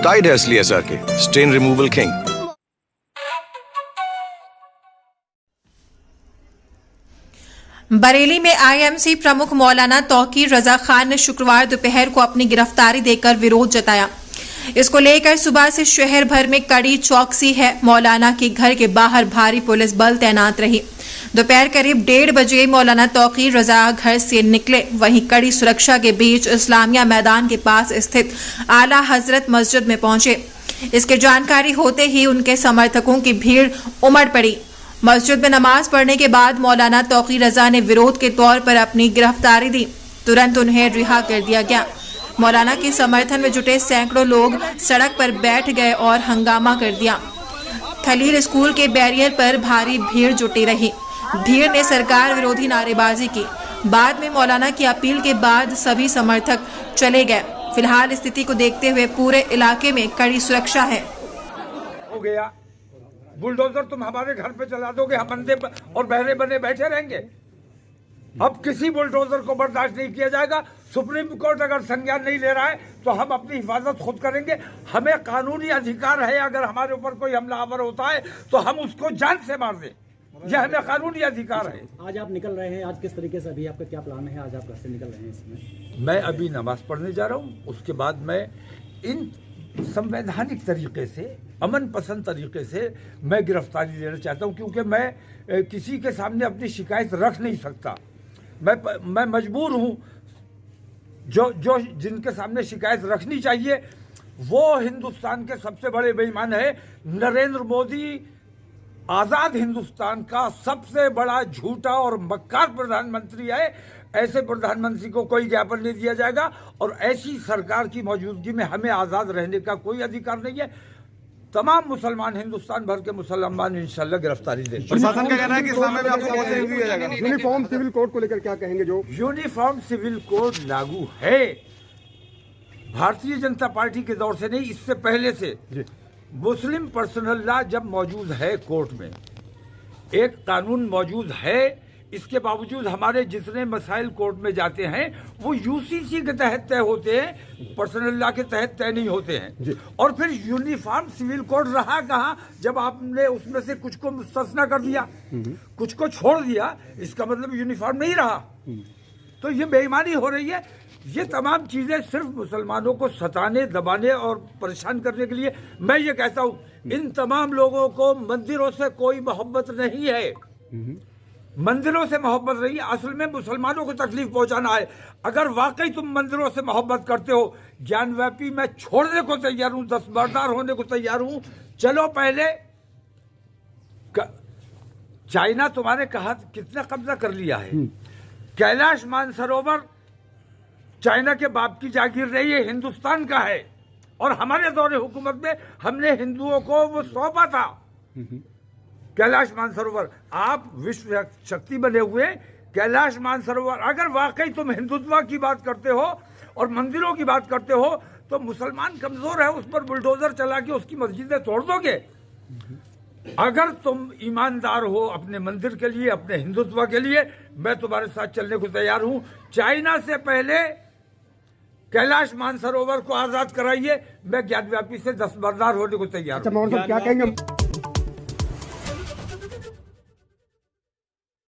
Tide है असली SRK, stain removal king. Bareilly में IMC प्रमुख मौलाना तौकीर रजा खान ने शुक्रवार दोपहर को अपनी गिरफ्तारी देकर विरोध जताया। इसको लेकर सुबह से शहर भर में कड़ी चौकसी है। मौलाना के घर के बाहर भारी पुलिस बल तैनात रही। दोपहर करीब 1:30 बजे मौलाना तौकीर रजा घर से निकले। वहीं कड़ी सुरक्षा के बीच इस्लामिया मैदान के पास स्थित आला हजरत मस्जिद में पहुंचे। इसकी जानकारी होते ही उनके समर्थकों की भीड़ उमड़ पड़ी। मस्जिद में नमाज पढ़ने के बाद मौलाना तौकीर रजा ने विरोध के तौर पर अपनी गिरफ्तारी दी। तुरंत उन्हें रिहा कर दिया गया। मौलाना के समर्थन में जुटे सैकड़ों लोग सड़क पर बैठ गए और हंगामा कर दिया। खलील स्कूल के बैरियर पर भारी भीड़ जुटी रही। भीड़ ने सरकार विरोधी नारेबाजी की। बाद में मौलाना की अपील के बाद सभी समर्थक चले गए। फिलहाल स्थिति को देखते हुए पूरे इलाके में कड़ी सुरक्षा है। हो गया बुलडोजर तुम हमारे घर पे चला दोगे, हम अंधे और बहरे बने बैठे रहेंगे। अब किसी बुलडोजर को बर्दाश्त नहीं किया जाएगा। सुप्रीम कोर्ट अगर संज्ञान नहीं ले रहा है तो हम अपनी हिफाजत खुद करेंगे। हमें कानूनी अधिकार है, अगर हमारे ऊपर कोई हमलावर होता है तो हम उसको जान से मार दें। यह हमें कानूनी अधिकार है। आज आप निकल रहे हैं, आज किस तरीके से अभी आपका क्या प्लान है? आज आप घर से निकल रहे हैं इसमें? मैं अभी नमाज पढ़ने जा रहा हूँ, उसके बाद मैं इन संवैधानिक तरीके से, अमन पसंद तरीके से मैं गिरफ्तारी लेना चाहता हूँ, क्योंकि मैं किसी के सामने अपनी शिकायत रख नहीं सकता। मैं मजबूर हूँ। जो जिनके सामने शिकायत रखनी चाहिए वो हिंदुस्तान के सबसे बड़े बेईमान है। नरेंद्र मोदी आजाद हिंदुस्तान का सबसे बड़ा झूठा और मक्कार प्रधानमंत्री है। ऐसे प्रधानमंत्री को कोई ज्ञापन नहीं दिया जाएगा और ऐसी सरकार की मौजूदगी में हमें आजाद रहने का कोई अधिकार नहीं है। तमाम मुसलमान, हिंदुस्तान भर के मुसलमान इंशाल्लाह गिरफ्तारी देंगे। प्रशासन का कहना है कि इस्लाम में आपको बहुत नहीं दिया जाएगा। यूनिफॉर्म सिविल कोड को लेकर क्या कहेंगे? जो यूनिफॉर्म सिविल कोड लागू है भारतीय जनता पार्टी के दौर से नहीं, इससे पहले से मुस्लिम पर्सनल लॉ जब मौजूद है कोर्ट में, एक कानून मौजूद है, इसके बावजूद हमारे जितने मसाइल कोर्ट में जाते हैं वो UCC के तहत तय होते हैं, पर्सनल लॉ के तहत तय नहीं होते हैं। और फिर यूनिफॉर्म सिविल कोड रहा कहाँ जब आपने उसमें से कुछ को मुस्तस्ना कर दिया, कुछ को छोड़ दिया, इसका मतलब यूनिफॉर्म नहीं रहा। तो ये बेईमानी हो रही है। ये तमाम चीजें सिर्फ मुसलमानों को सताने, दबाने और परेशान करने के लिए। मैं ये कहता हूँ इन तमाम लोगों को मंदिरों से कोई मोहब्बत नहीं है। मंदिरों से मोहब्बत नहीं है, असल में मुसलमानों को तकलीफ पहुंचाना है। अगर वाकई तुम मंदिरों से मोहब्बत करते हो, ज्ञानव्यापी मैं छोड़ने को तैयार हूं, दस्तबरदार होने को तैयार हूं। चलो पहले चाइना तुम्हारे कहा कितना कब्जा कर लिया है। कैलाश मानसरोवर चाइना के बाप की जागीर रही है, हिंदुस्तान का है। और हमारे दौरे हुकूमत में हमने हिंदुओं को वो सौंपा था कैलाश मानसरोवर। आप विश्व शक्ति बने हुए कैलाश मानसरोवर, अगर वाकई तुम हिंदुत्व की बात करते हो और मंदिरों की बात करते हो तो मुसलमान कमजोर है, उस पर बुलडोजर चला के उसकी मस्जिदें तोड़ दोगे। अगर तुम ईमानदार हो अपने मंदिर के लिए, अपने हिंदुत्व के लिए, मैं तुम्हारे साथ चलने को तैयार हूं। चाइना से पहले कैलाश मानसरोवर को आजाद कराइए, मैं ज्ञानव्यापी से दस्तबरदार होने को तैयार हूं। अच्छा, क्या कहेंगे?